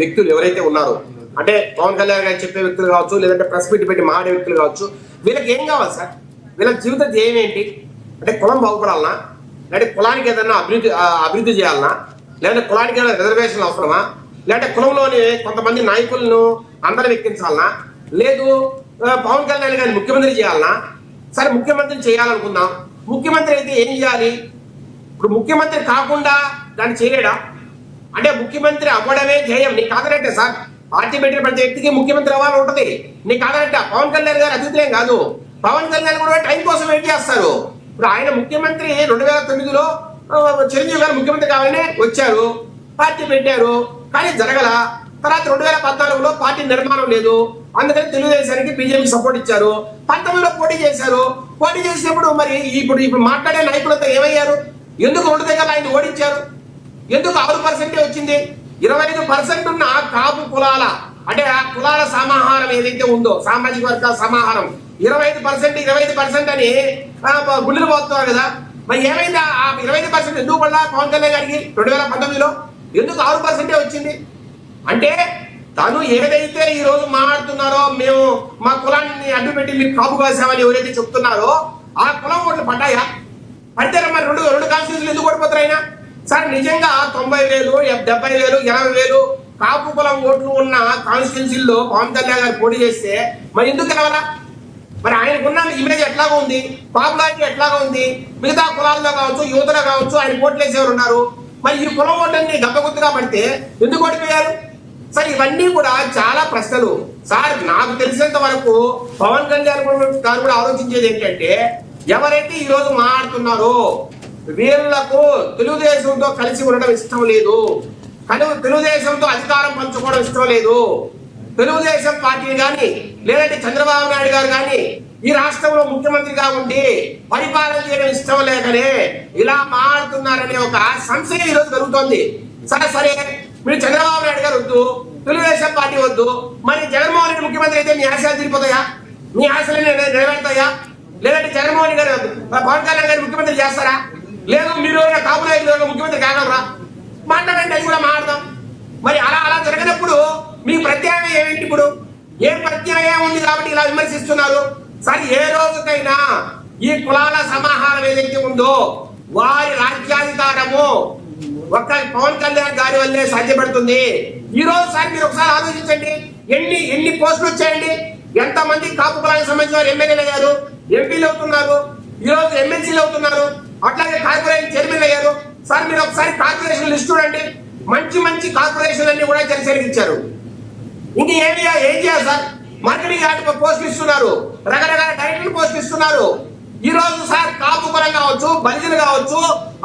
వ్యక్తులు ఎవరైతే ఉన్నారో, అంటే పవన్ కళ్యాణ్ గారు చెప్పే వ్యక్తులు కావచ్చు, లేదంటే ప్రెస్ మీట్ పెట్టి మాట్లాడే వ్యక్తులు కావచ్చు, వీళ్ళకి ఏం కావాలి సార్? వీళ్ళ జీవిత ధ్యేయం ఏంటి? అంటే కులం బాగుపడాలనా, లేదంటే కులానికి ఏదైనా అభివృద్ధి చేయాలనా, లేదంటే కులానికి ఏదైనా రిజర్వేషన్లు అవసరమా, లేదంటే కులంలోని కొంతమంది నాయకులను అందరూ ఎక్కించాలనా, లేదు పవన్ కళ్యాణ్ గారిని ముఖ్యమంత్రి చేయాలనా? సరే ముఖ్యమంత్రిని చేయాలనుకుందాం, ముఖ్యమంత్రి అయితే ఏం చేయాలి? ఇప్పుడు ముఖ్యమంత్రి కాకుండా దాన్ని చేయలేడా? అంటే ముఖ్యమంత్రి అవ్వడమే ధ్యేయం. నీకు కాదనంటే సార్, పార్టీ పెట్టిన ప్రతి వ్యక్తికి ముఖ్యమంత్రి అవ్వాలని ఉంటుంది. నీకు కాదనంటే పవన్ కళ్యాణ్ గారు అతిథులేం కాదు, పవన్ కళ్యాణ్ కూడా టైం కోసం వెయిట్ చేస్తారు. ఇప్పుడు ఆయన ముఖ్యమంత్రి 2009లో చిరంజీవి గారు ముఖ్యమంత్రి కావాలని వచ్చారు, పార్టీ పెట్టారు, కానీ జరగల. తర్వాత 2014లో పార్టీ నిర్మాణం లేదు, అందుకని తెలుగుదేశానికి బీజేపీ సపోర్ట్ ఇచ్చారు. 19లో పోటీ చేశారు. పోటీ చేసినప్పుడు మరి ఇప్పుడు మాట్లాడే నాయకులతో ఏమయ్యారు? ఎందుకు 2 దగ్గర ఆయన ఓడించారు? ఎందుకు 6% వచ్చింది? 25% ఉన్న కాపు కులాల, అంటే ఆ కులాల సమాహారం ఏదైతే ఉందో, సామాజిక వర్గాల సమాహారం 25% అని గుండెలు పోతున్నారు కదా. మరి ఏమైంది? ఆ 25% ఎందుకు పడ్డా పవన్ కళ్యాణ్ గారికి 2019లో? ఎందుకు 6% వచ్చింది? అంటే తను ఏదైతే ఈ రోజు మాట్లాడుతున్నారో, మేము మా కులాన్ని అడ్డు పెట్టి మీరు కాపు కాసామని ఎవరైతే చెప్తున్నారో ఆ కులం ఓట్లు పడ్డాయా? పడితే మరి రెండు కాన్స్టిట్యూన్సీలు ఎందుకు ఓడిపోతారు అయినా? సార్ నిజంగా 90,000, 70,000, 80,000 కాపు కులం ఓట్లు ఉన్న కాన్స్టిట్యూన్సీల్లో పవన్ కళ్యాణ్ గారు పోటీ చేస్తే మరి ఎందుకు గెలవాలా? మరి ఆయనకున్న ఇమేజ్ ఎట్లాగా ఉంది, పాపులారిటీ ఎట్లాగా ఉంది? మిగతా కులాల్లో కావచ్చు, యువతలో కావచ్చు ఆయన ఓట్లు వేసేవారు ఉన్నారు. మరి ఈ కులం ఓట్లన్నీ గబ్బగుత్తుగా పడితే ఎందుకు ఓడిపోయారు? సార్ ఇవన్నీ కూడా చాలా ప్రశ్నలు. సార్ నాకు తెలిసినంత వరకు పవన్ కళ్యాణ్ గారు కూడా ఆలోచించేది ఏంటంటే, ఎవరైతే ఈ రోజు మాట్లాడుతున్నారో వీళ్లకు తెలుగుదేశంతో కలిసి ఉండడం ఇష్టం లేదు, తెలుగుదేశంతో అధికారం పంచుకోవడం ఇష్టం లేదు, తెలుగుదేశం పార్టీని కానీ లేదంటే చంద్రబాబు నాయుడు గారు కానీ ఈ రాష్ట్రంలో ముఖ్యమంత్రిగా ఉండి పరిపాలన చేయడం ఇష్టం లేకనే ఇలా మాట్లాడుతున్నారనే ఒక సంశయం ఈరోజు కలుగుతోంది. సరే మీరు చంద్రబాబు నాయుడు గారు వద్దు, తెలుగుదేశం పార్టీ వద్దు, మరి జగన్మోహన్ రెడ్డి ముఖ్యమంత్రి అయితే మీ ఆశయాలు తీరిపోతాయా? మీ ఆశలు నెరవేరుతాయా? లేదంటే జగన్మోహన్ గారు పవన్ కళ్యాణ్ గారు ముఖ్యమంత్రి చేస్తారా? లేదు మీరు కాపునాయుడు ముఖ్యమంత్రి కాగలరా? మాట్లాడండి, అది కూడా మాట్లాడదాం. మరి అలా జరగనప్పుడు మీ ప్రత్యామ్నాయం ఏమిటి? ఇప్పుడు ఏం ప్రత్యామ్నాయం ఉంది కాబట్టి ఇలా విమర్శిస్తున్నారు? సరే ఏ రోజుకైనా ఈ కులాల సమాహారం ఏదైతే ఉందో వారి రాజ్యాధికారము ఒక్క పవన్ కళ్యాణ్ గారి వల్లే సాధ్యపడుతుంది. ఈ రోజు సార్ మీరు ఒకసారి ఆలోచించండి, ఎన్ని పోస్టులు వచ్చాయండి? ఎంతమంది కాపు కులానికి సంబంధించిన వారు ఎమ్మెల్యేలు అయ్యారు, ఎంపీలు అవుతున్నారు, ఈ రోజు ఎమ్మెల్సీలు అవుతున్నారు, అట్లాగే కార్పొరేషన్ చైర్మన్ అయ్యారు. సార్ మీరు ఒకసారి కార్పొరేషన్ లిస్ట్ చూడండి, మంచి కార్పొరేషన్ అన్ని కూడా జనసేనకి ఇచ్చారు. ఇంక ఏం చేయాలి సార్? మార్కెటింగ్ పోస్టులు ఇస్తున్నారు, రకరకాల డైరెక్టర్ పోస్టులు ఇస్తున్నారు. ఈ రోజు సార్ కాపు కులం కావచ్చు, బలిజలు కావచ్చు,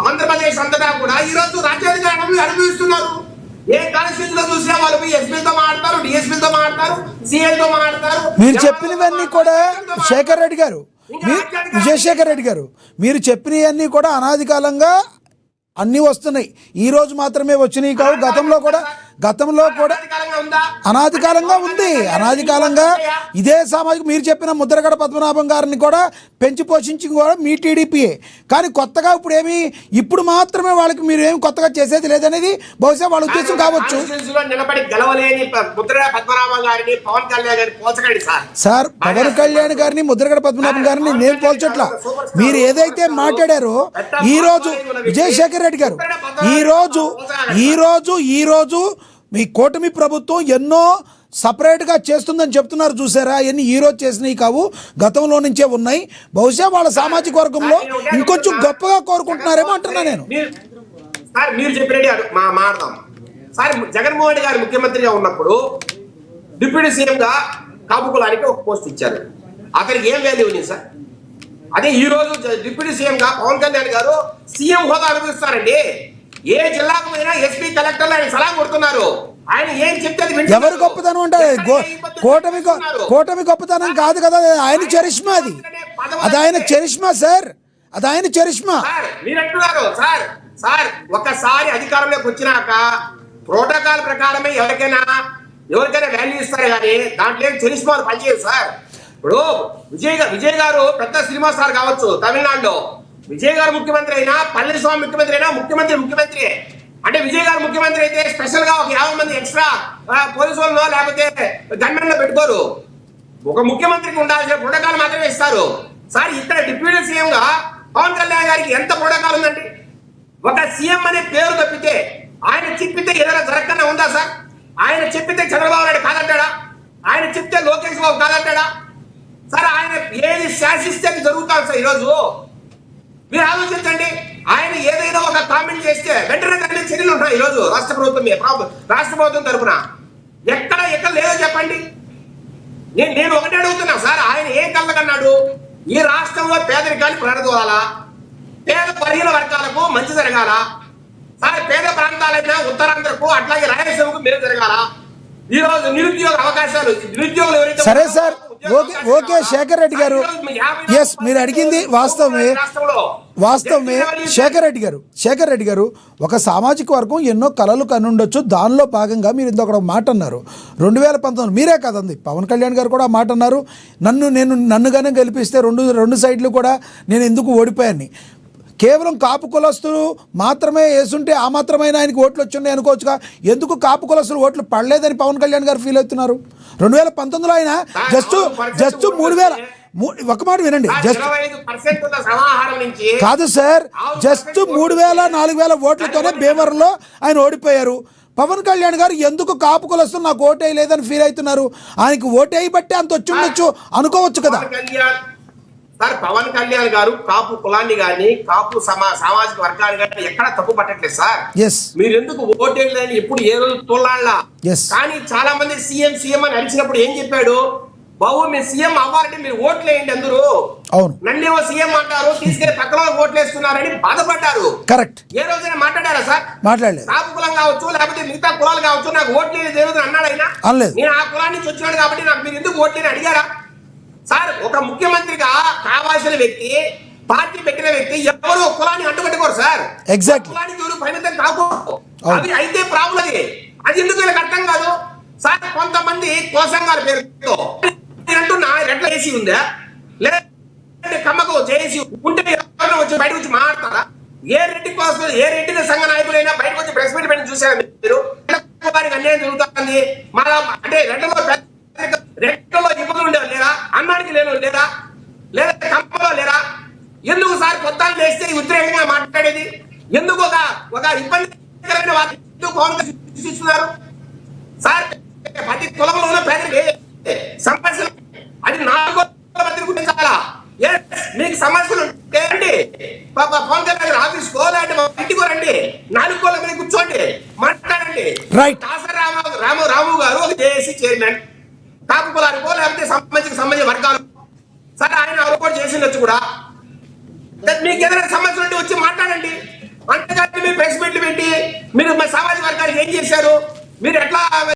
ఆంధ్రప్రదేశ్ అంతటా కూడా ఈ రోజు రాజ్యాధికారం అనుభవిస్తున్నారు. ఏ కాన్స్టిట్యూన్సీలో చూసినా వాళ్ళు ఎస్పీలతో మాట్లాడతారు, డిఎస్పీలతో మాట్లాడతారు, సిఎల్తో మాట్లాడతారు. మీరు చెప్పినవన్నీ కూడా శేఖర్ రెడ్డి గారు, విజయశేఖర్ రెడ్డి గారు, మీరు చెప్పినవన్నీ కూడా అనాది కాలంగా అన్నీ వస్తున్నాయి. ఈ రోజు మాత్రమే వచ్చినాయి కావు, గతంలో కూడా అనాది కాలంగా ఉంది. అనాది కాలంగా ఇదే సామాజిక, మీరు చెప్పిన ముద్రగడ పద్మనాభం గారిని కూడా పెంచి పోషించి కూడా మీ టీడీపీయే. కానీ కొత్తగా ఇప్పుడు మాత్రమే వాళ్ళకి మీరు ఏమి కొత్తగా చేసేది లేదనేది బహుశా వాళ్ళ ఉద్దేశం కావచ్చు. సార్ పవన్ కళ్యాణ్ గారిని ముద్రగడ పద్మనాభం గారిని నేను పోల్చట్లా. మీరు ఏదైతే మాట్లాడారో ఈ రోజు విజయశేఖర్ రెడ్డి గారు, ఈ రోజు మీ కూటమి ప్రభుత్వం ఎన్నో సపరేట్గా చేస్తుందని చెప్తున్నారు చూసారా? అవన్నీ ఈ రోజు చేసినవి కావు, గతంలో నుంచే ఉన్నాయి. బహుశా వాళ్ళ సామాజిక వర్గంలో ఇంకొంచెం గొప్పగా కోరుకుంటున్నారేమో అంటున్నా నేను. మీరు చెప్పినట్టు మాట్లాడదాం సార్. జగన్మోహన్ గారు ముఖ్యమంత్రిగా ఉన్నప్పుడు డిప్యూటీ సీఎం గా కాపు కులానికి ఒక పోస్ట్ ఇచ్చారు. అతనికి ఏం వాల్యూ ఉంది సార్? అదే ఈ రోజు డిప్యూటీ సీఎం గా పవన్ కళ్యాణ్ గారు సీఎం హోదా అనుభవిస్తారండి. ఏ జిల్లాకు పోయినా ఎస్పీ కలెక్టర్లు ఆయన సలహా కొడుతున్నారు. ఆయన ఏం చెప్తే ఎవరు గొప్పతనం ఉంటారు? కూటమి గొప్పతనం కాదు కదా, ఆయన చరిష్మా. అది ఆయన చరిష్మా సార్, అది ఆయన చరిష్మా. మీరు అంటున్నారు సార్ ఒకసారి అధికారంలోకి వచ్చినాక ప్రోటోకాల్ ప్రకారమే ఎవరికైనా వాల్యూ ఇస్తారు, కానీ దాంట్లో ఏం చరిష్మాలు పనిచేయదు సార్. ఇప్పుడు విజయ్ గారు పెద్ద సినిమా స్టార్ కావచ్చు తమిళనాడులో, విజయ్ గారు ముఖ్యమంత్రి అయినా, పళనిస్వామి ముఖ్యమంత్రి అయినా, ముఖ్యమంత్రి అంటే విజయ్ గారు ముఖ్యమంత్రి అయితే స్పెషల్ గా ఒక 50 మంది ఎక్స్ట్రా పోలీసు వాళ్ళలో లేకపోతే గన్మెన్ లో పెట్టుకోరు. ఒక ముఖ్యమంత్రికి ఉండాల్సిన ప్రోటోకాల్ మాత్రమే ఇస్తారు. సార్ ఇక్కడ డిప్యూటీ సీఎం గా పవన్ కళ్యాణ్ గారికి ఎంత ప్రోటోకాల్ ఉందండి? ఒక సీఎం అనే పేరు తప్పితే ఆయన చెప్పితే ఏదైనా జరగకుండా ఉందా సార్? ఆయన చెప్పితే చంద్రబాబు నాయుడు కాదంటాడా? ఆయన చెప్తే లోకేష్ బాబు కాదంటాడా? సార్ ఆయన ఏది శాసిస్తే అది జరుగుతాను సార్. ఈరోజు మీరు ఆలోచించండి, ఆయన ఏదైనా ఒక కామెంట్ చేస్తే వెంటనే దాని చర్యలు ఉంటాయి. ఈరోజు రాష్ట్ర ప్రభుత్వం తరఫున ఎక్కడ లేదో చెప్పండి. నేను ఒకటే అడుగుతున్నా సార్, ఆయన ఏం కలగన్నాడు? ఈ రాష్ట్రంలో పేదరికాన్ని ప్రడదోలాలా, పేద బలహీన వర్గాలకు మంచి జరగాల, సార్ పేద ప్రాంతాలైనా ఉత్తరాంధ్రకు అట్లాగే రాయలసీమకు మేలు జరగాల. ఈ రోజు నిరుద్యోగ అవకాశాలు నిరుద్యోగులు ఎవరైతే సరే సార్, ఓకే శేఖర్ రెడ్డి గారు, ఎస్ మీరు అడిగింది వాస్తవమే శేఖర్ రెడ్డి గారు ఒక సామాజిక వర్గం ఎన్నో కళలు కనుండొచ్చు. దానిలో భాగంగా మీరు ఇంకొక మాట అన్నారు 2019 మీరే కదండి, పవన్ కళ్యాణ్ గారు కూడా మాట అన్నారు, నన్నుగానే గెలిపిస్తే రెండు సైడ్లు కూడా నేను ఎందుకు ఓడిపోయాన్ని. కేవలం కాపు కులస్తులు మాత్రమే వేసుంటే ఆ మాత్రమైన ఆయనకి ఓట్లు వచ్చిన్నాయి అనుకోవచ్చుగా. ఎందుకు కాపు కులస్తులు ఓట్లు పడలేదని పవన్ కళ్యాణ్ గారు ఫీల్ అవుతున్నారు? 2019లో ఆయన జస్ట్ 3000 ఒక మాట వినండి, కాదు సార్, జస్ట్ 3000-4000 ఓట్లతోనే భీమవరంలో ఆయన ఓడిపోయారు. పవన్ కళ్యాణ్ గారు ఎందుకు కాపు కులస్తులు నాకు ఓటు వేయలేదని ఫీల్ అవుతున్నారు? ఆయనకి ఓటు వేయబట్టే అంత వచ్చి ఉండొచ్చు అనుకోవచ్చు కదా. సార్ పవన్ కళ్యాణ్ గారు కాపు కులాన్ని గాని కాపు సామాజిక వర్గాన్ని గాని ఎక్కడ తప్పు పట్టట్లేదు సార్. మీరు ఎందుకు ఓటేళ్ళని ఎప్పుడు ఏ రోజు తోలాళ్ళ. కానీ చాలా మంది సీఎం అని అరిచినప్పుడు ఏం చెప్పాడు? బాబు మీరు సీఎం అవ్వాలంటే మీరు ఓట్లు వేయండి అందరూ, నన్నేమో సీఎం అంటారు తీసుకెళ్లి పక్కన ఓట్లు వేస్తున్నారని బాధపడ్డారు. కరెక్ట్. ఏ రోజైనా మాట్లాడారా సార్? మాట్లాడలేదు. కాపు కులం కావచ్చు లేకపోతే మిగతా కులాలు కావచ్చు, నాకు ఓట్లు లేదు ఏ రోజు అన్నాడు ఆయన? నేను ఆ కులాన్ని నుంచి వచ్చినాడు కాబట్టి నాకు మీరు ఎందుకు ఓట్లేని అడిగారా సార్? ఒక ముఖ్యమంత్రిగా కావాల్సిన వ్యక్తి, పార్టీ పెట్టిన వ్యక్తి ఎవరు కులాన్ని అడ్డుపెట్టుకోరు సార్. కులానికి ఎవరు పరిమితం కాకూడదు. అది అయితే ప్రాబ్లం. అది ఎందుకు వీళ్ళకి అర్థం కాదు సార్? కొంతమంది కోసంగాల పేరుతో అంటున్నా రెడ్ల ఏసీ ఉందా లేదా కమ్మకు జేఏసీ ఉంటే ఎవరైనా వచ్చి బయటకు వచ్చి మాట్లాడతారా? ఏ రెడ్డి కోసం ఏ రెడ్డి సంఘ నాయకులైనా బయటకు వచ్చి ప్రెస్ మీట్ పెట్టి చూసారా మీరు? వారికి అన్యాయం జరుగుతుంది మళ్ళా అంటే రెడ్లలో ఇబ్బందులు ఉండేవారు లేరా? అన్నానికి లేని లేరా? లేదా కంపలో లేరా? ఎందుకు సార్ కొత్త లేస్తే ఉద్రేకంగా మాట్లాడేది? ఎందుకు ఒక ఇబ్బందికరమైన వారు సృష్టిస్తున్నారు సార్? ప్రతి కులంలో ఉన్న పేదరికి సమస్యలు అది 4 మంది గురించాలా? మీకు సమస్యలు ఉంటే పవన్ కళ్యాణ్ ఆఫీస్కో లేదంటే ఇంటికో రండి, 4 కోళ్ళ మీద కూర్చోండి, మాట్లాడండి. రాము గారు ఒక జేఏసీ చైర్మన్, కాపు కులానికో లేకపోతే సంబంధించిన వర్గాలు సార్ ఆయన రిపోర్ట్ చేసిండొచ్చు కూడా. మీకు ఏదైనా సమస్యలు ఉంటే వచ్చి మాట్లాడండి. అంతేకాదు మీరు ప్రెస్ మీట్లు పెట్టి మీరు సామాజిక వర్గానికి ఏం చేశారు? మీరు ఎట్లా